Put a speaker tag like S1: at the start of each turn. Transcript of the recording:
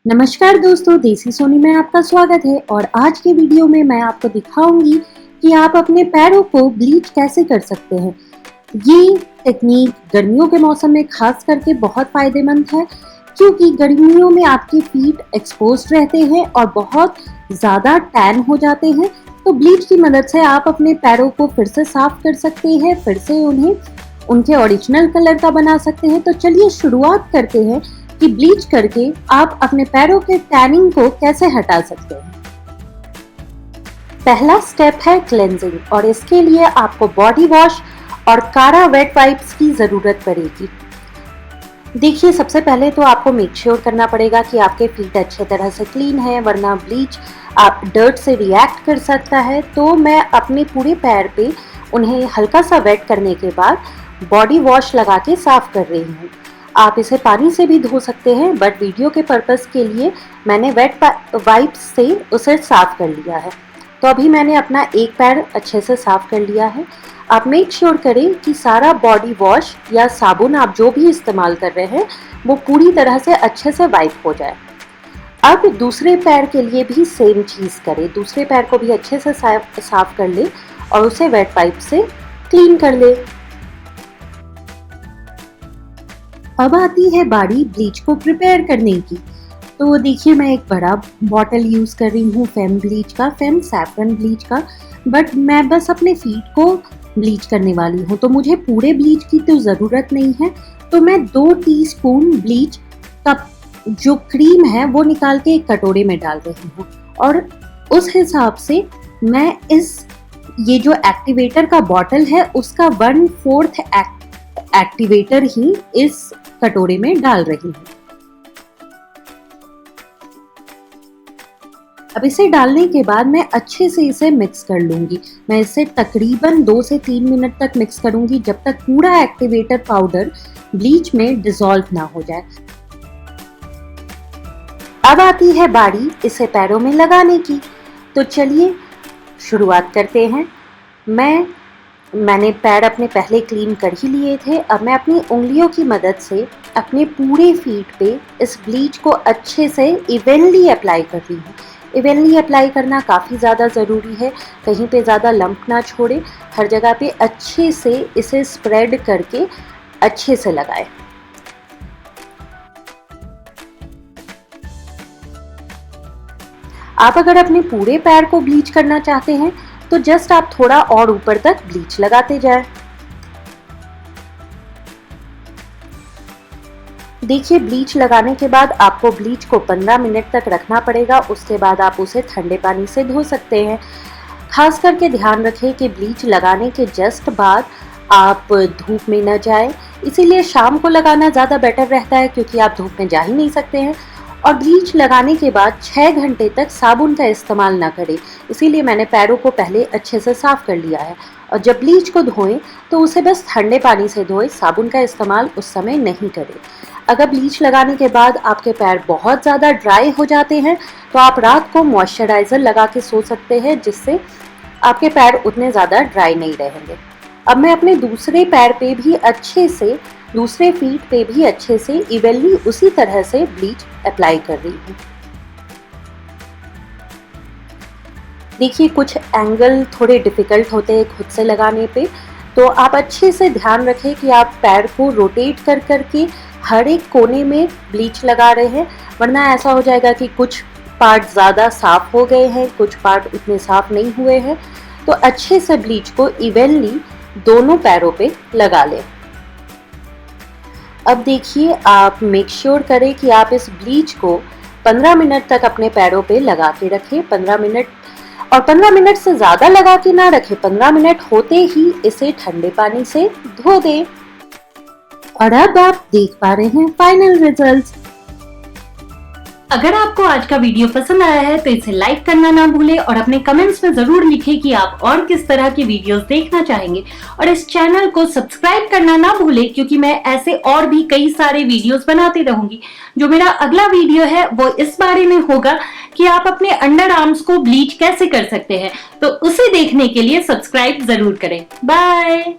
S1: नमस्कार दोस्तों, देसी सोनी में आपका स्वागत है। और आज के वीडियो में मैं आपको दिखाऊंगी कि आप अपने पैरों को ब्लीच कैसे कर सकते हैं। ये टेक्निक गर्मियों के मौसम में खास करके बहुत फायदेमंद है, क्योंकि गर्मियों में आपके फीट एक्सपोज्ड रहते हैं और बहुत ज़्यादा टैन हो जाते हैं। तो ब्लीच की मदद से आप अपने पैरों को फिर से साफ कर सकते हैं, फिर से उन्हें उनके ओरिजिनल कलर का बना सकते हैं। तो चलिए शुरुआत करते हैं कि ब्लीच करके आप अपने पैरों के टैनिंग को कैसे हटा सकते हैं। पहला स्टेप है क्लेंजिंग, और इसके लिए आपको बॉडी वॉश और कारा वेट वाइप्स की जरूरत पड़ेगी। देखिए, सबसे पहले तो आपको मेक श्योर करना पड़ेगा कि आपके फीट अच्छे तरह से क्लीन है, वरना ब्लीच आप डर्ट से रिएक्ट कर सकता है। तो मैं अपने पूरे पैर पे उन्हें हल्का सा वेट करने के बाद बॉडी वॉश लगा के साफ कर रही हूँ। आप इसे पानी से भी धो सकते हैं, बट वीडियो के पर्पस के लिए मैंने वेट वाइप्स से उसे साफ कर लिया है। तो अभी मैंने अपना एक पैर अच्छे से साफ कर लिया है। आप मेक श्योर करें कि सारा बॉडी वॉश या साबुन आप जो भी इस्तेमाल कर रहे हैं वो पूरी तरह से अच्छे से वाइप हो जाए। अब दूसरे पैर के लिए भी सेम चीज़ करें, दूसरे पैर को भी अच्छे से साफ कर ले और उसे वेट वाइप से क्लीन कर ले। अब आती है बारी ब्लीच को प्रिपेयर करने की। तो देखिए, मैं एक बड़ा बॉटल यूज़ कर रही हूँ फेम ब्लीच का, फेम सैफरन ब्लीच का, बट मैं बस अपने फीट को ब्लीच करने वाली हूँ, तो मुझे पूरे ब्लीच की तो ज़रूरत नहीं है। तो मैं 2 टीस्पून ब्लीच का जो क्रीम है वो निकाल के एक कटोरे में डाल रही हूँ, और उस हिसाब से मैं ये जो एक्टिवेटर का बॉटल है उसका 1/4 एक्टिवेटर ही इस कटोरे में डाल रही हूँ। अब इसे डालने के बाद मैं अच्छे से इसे मिक्स कर लूंगी। मैं इसे तकरीबन 2 से 3 मिनट तक मिक्स करूंगी, जब तक पूरा एक्टिवेटर पाउडर ब्लीच में डिसॉल्व ना हो जाए। अब आती है बारी इसे पैरों में लगाने की। तो चलिए शुरुआत करते हैं। मैंने पैर अपने पहले क्लीन कर ही लिए थे। अब मैं अपनी उंगलियों की मदद से अपने पूरे फीट पे इस ब्लीच को अच्छे से इवनली अप्लाई कर रही हूँ। इवनली अप्लाई करना काफ़ी ज़्यादा ज़रूरी है, कहीं पे ज़्यादा लंप ना छोड़े, हर जगह पे अच्छे से इसे स्प्रेड करके अच्छे से लगाए। आप अगर अपने पूरे पैर को ब्लीच करना चाहते हैं तो जस्ट आप थोड़ा और ऊपर तक ब्लीच लगाते जाएं। देखिए, ब्लीच लगाने के बाद आपको ब्लीच को 15 मिनट तक रखना पड़ेगा। उसके बाद आप उसे ठंडे पानी से धो सकते हैं। खास करके ध्यान रखें कि ब्लीच लगाने के जस्ट बाद आप धूप में न जाएं, इसीलिए शाम को लगाना ज़्यादा बेटर रहता है, क्योंकि आप धूप में जा ही नहीं सकते हैं। और ब्लीच लगाने के बाद 6 घंटे तक साबुन का इस्तेमाल ना करें, इसीलिए मैंने पैरों को पहले अच्छे से साफ कर लिया है। और जब ब्लीच को धोएं तो उसे बस ठंडे पानी से धोएं, साबुन का इस्तेमाल उस समय नहीं करें। अगर ब्लीच लगाने के बाद आपके पैर बहुत ज़्यादा ड्राई हो जाते हैं तो आप रात को मॉइस्चराइज़र लगा के सो सकते हैं, जिससे आपके पैर उतने ज़्यादा ड्राई नहीं रहेंगे। अब मैं अपने दूसरे पैर पे भी अच्छे से, दूसरे फीट पे भी अच्छे से इवनली उसी तरह से ब्लीच अप्लाई कर रही हूँ। देखिए, कुछ एंगल थोड़े डिफ़िकल्ट होते हैं खुद से लगाने पे, तो आप अच्छे से ध्यान रखें कि आप पैर को रोटेट कर करके हर एक कोने में ब्लीच लगा रहे हैं, वरना ऐसा हो जाएगा कि कुछ पार्ट ज़्यादा साफ़ हो गए हैं, कुछ पार्ट उतने साफ़ नहीं हुए हैं। तो अच्छे से ब्लीच को इवनली दोनों पैरों पे लगा लें। अब देखिए, आप मेक श्योर करें कि आप इस ब्लीच को 15 मिनट तक अपने पैरों पे लगा के रखें। 15 मिनट, और 15 मिनट से ज़्यादा लगा के ना रखें। 15 मिनट होते ही इसे ठंडे पानी से धो दें। और अब आप देख पा रहे हैं फाइनल रिजल्ट्स। अगर आपको आज का वीडियो पसंद आया है तो इसे लाइक करना ना भूलें, और अपने कमेंट्स में जरूर लिखें कि आप और किस तरह की वीडियोस देखना चाहेंगे। और इस चैनल को सब्सक्राइब करना ना भूलें, क्योंकि मैं ऐसे और भी कई सारे वीडियोस बनाती रहूंगी। जो मेरा अगला वीडियो है वो इस बारे में होगा कि आप अपने अंडर आर्म्स को ब्लीच कैसे कर सकते हैं, तो उसे देखने के लिए सब्सक्राइब जरूर करें। बाय।